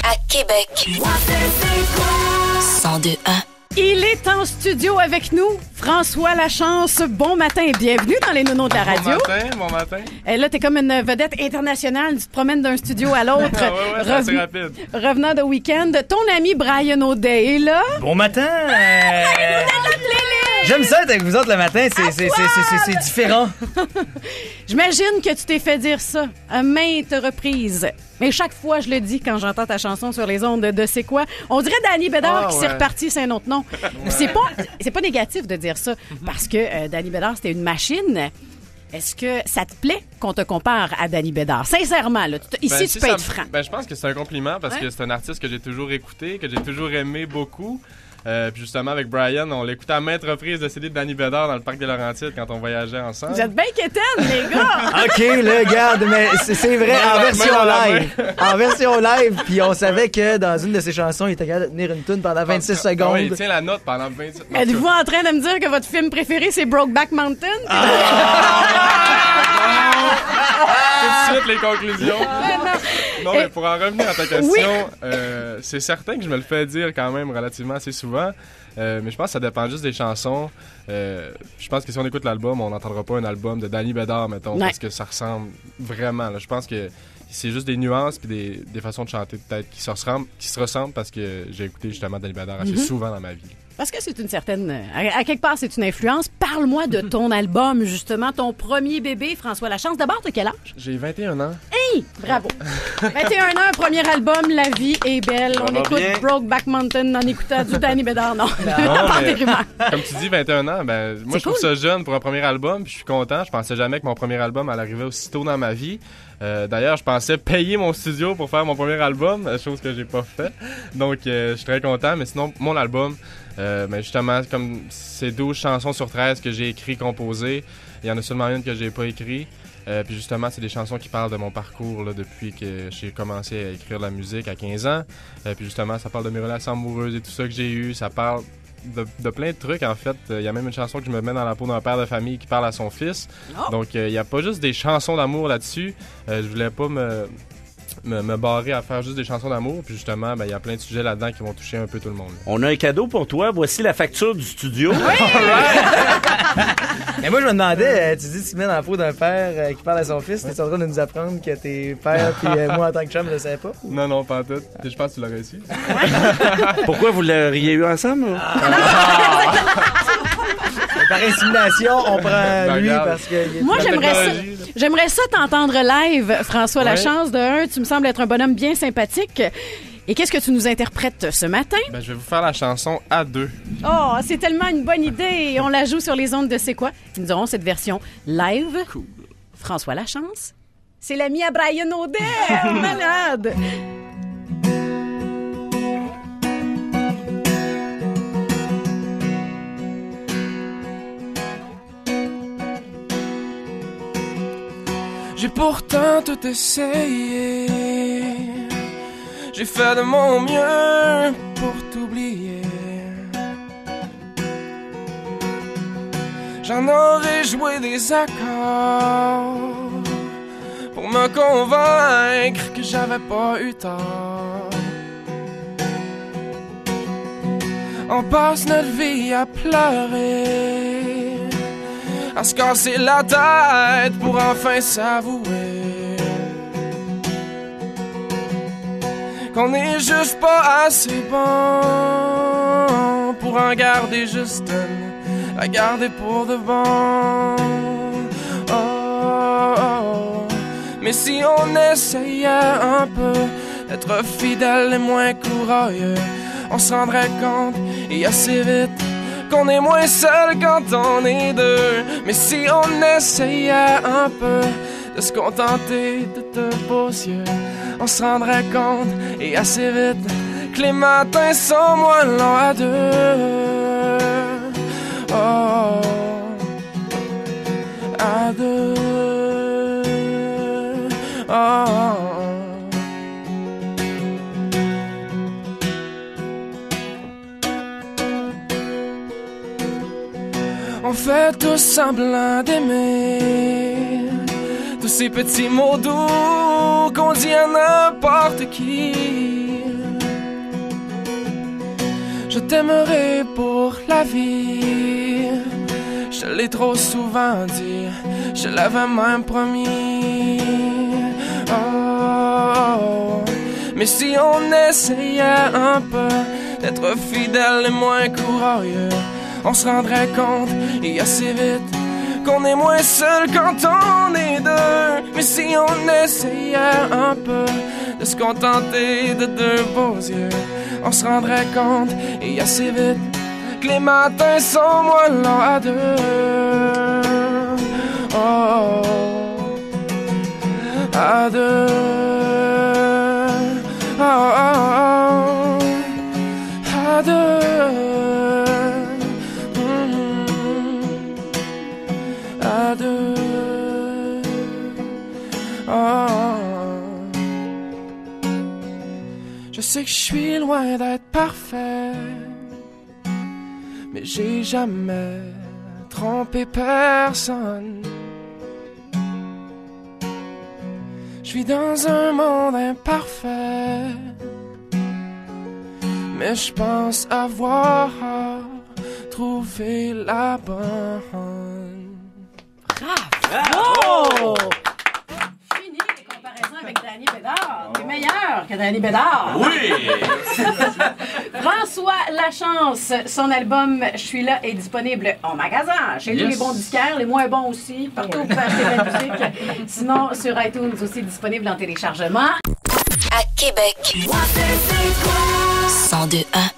à Québec. 102.1. Il est en studio avec nous, François Lachance. Bon matin et bienvenue dans les nonos de la radio. Bon matin. Et là, t'es comme une vedette internationale. Tu te promènes d'un studio à l'autre. ouais, c'est assez rapide. Revenant de week-end. Ton ami Brian O'Day est là. Bon matin! J'aime ça être avec vous autres le matin, c'est différent. J'imagine que tu t'es fait dire ça à maintes reprises. Mais chaque fois, je le dis quand j'entends ta chanson sur les ondes de C'est quoi? On dirait Danny Bédard qui s'est reparti, c'est un autre nom. C'est pas négatif de dire ça, parce que Danny Bédard, c'était une machine. Est-ce que ça te plaît qu'on te compare à Danny Bédard? Sincèrement, là, ici, tu peux être franc. Je pense que c'est un compliment parce que c'est un artiste que j'ai toujours écouté, que j'ai toujours aimé beaucoup. Puis justement, avec Brian, on l'écoutait à maintes reprises de CD de Danny Bédard dans le parc des Laurentides quand on voyageait ensemble. Vous êtes bien quétaine, les gars! OK, là, regarde, mais c'est vrai, en version live. En version live, puis on savait que dans une de ses chansons, il était capable de tenir une tune pendant 26 secondes. Oui, il tient la note pendant 26 secondes. Êtes-vous en train de me dire que votre film préféré, c'est Brokeback Mountain? Tout de suite, les conclusions. Non, mais pour en revenir à ta question, c'est certain que je me le fais dire quand même relativement assez souvent. Mais je pense que ça dépend juste des chansons. Je pense que si on écoute l'album, on n'entendra pas un album de Danny Bédard, mettons, parce que ça ressemble vraiment. Là. Je pense que c'est juste des nuances puis des façons de chanter peut-être qui se ressemblent parce que j'ai écouté justement Danny Bédard assez souvent dans ma vie. Parce que c'est une certaine... À quelque part, c'est une influence. Parle-moi de ton album, justement, ton premier bébé, François Lachance. D'abord, t'as quel âge? J'ai 21 ans. Hey! Bravo! 21 ans, premier album, La vie est belle. On écoute bien. Brokeback Mountain en écoutant du Danny Bédard. Non, mais, comme tu dis, 21 ans, moi, je trouve ça jeune pour un premier album, puis je suis content. Je pensais jamais que mon premier album allait arriver aussitôt dans ma vie. D'ailleurs, je pensais payer mon studio pour faire mon premier album, chose que j'ai pas fait. Donc, je suis très content. Mais sinon, mon album, justement, comme c'est 12 chansons sur 13 que j'ai écrit, composées, il y en a seulement une que j'ai pas écrit. Puis justement, c'est des chansons qui parlent de mon parcours là, depuis que j'ai commencé à écrire de la musique à 15 ans. Puis justement, ça parle de mes relations amoureuses et tout ça que j'ai eu. Ça parle de plein de trucs, en fait. Il y a même une chanson que je me mets dans la peau d'un père de famille qui parle à son fils. Oh. Donc, il n'y a pas juste des chansons d'amour là-dessus. Je voulais pas me barrer à faire juste des chansons d'amour. Puis justement, il y a plein de sujets là-dedans qui vont toucher un peu tout le monde. On a un cadeau pour toi. Voici la facture du studio. Oui! Mais moi, je me demandais, tu dis que tu te mets dans la peau d'un père qui parle à son fils. T'es en train de nous apprendre que t'es père, puis moi, en tant que chum, je le savais pas? Non, pas tout. Je pense que tu l'aurais su. Pourquoi vous l'auriez eu ensemble? Par insémination, on prend lui parce que... Moi, j'aimerais ça t'entendre live, François Lachance. De un, tu me sembles être un bonhomme bien sympathique. Et qu'est-ce que tu nous interprètes ce matin? Je vais vous faire la chanson à deux. Oh, c'est tellement une bonne idée. On la joue sur les ondes de C'est quoi? Nous aurons cette version live. Cool. François Lachance. C'est l'ami à Brian O'Day. Malade. J'ai pourtant tout essayé. J'ai fait de mon mieux pour t'oublier. J'en aurais joué des accords pour me convaincre que j'avais pas eu tort. On passe notre vie à pleurer, à se casser la tête pour enfin s'avouer qu'on n'est juste pas assez bon pour en garder juste une, la garder pour de bon. Oh, oh, oh. Mais si on essayait un peu d'être fidèle et moins courageux, on se rendrait compte, et assez vite, qu'on est moins seul quand on est deux. Mais si on essayait un peu de se contenter de tes beaux yeux, on se rendrait compte, et assez vite, que les matins sont moins longs à deux. Oh, à deux. Oh. On fait tous semblant d'aimer, tous ces petits mots doux qu'on dit à n'importe qui. Je t'aimerai pour la vie. Je te l'ai trop souvent dit, je l'avais même promis. Oh, mais si on essayait un peu d'être fidèle et moins courageux, on se rendrait compte, et assez vite, qu'on est moins seul quand on est deux. Mais si on essayait un peu de se contenter de deux beaux yeux, on se rendrait compte, et assez vite, que les matins sont moins longs à deux. Oh, à deux. Oh, oh, oh, à deux. À deux. Oh. Je sais que je suis loin d'être parfait, mais j'ai jamais trompé personne. Je vis dans un monde imparfait, mais je pense avoir trouvé la bonne. Bravo! Fini les comparaisons avec Danny Bédard. T'es meilleur que Danny Bédard. Oui! François Lachance, son album « Je suis là » est disponible en magasin, chez tous les bons disquaires, les moins bons aussi, partout où vous pouvez acheter de la musique. Sinon, sur iTunes aussi disponible en téléchargement. À Québec. 102.1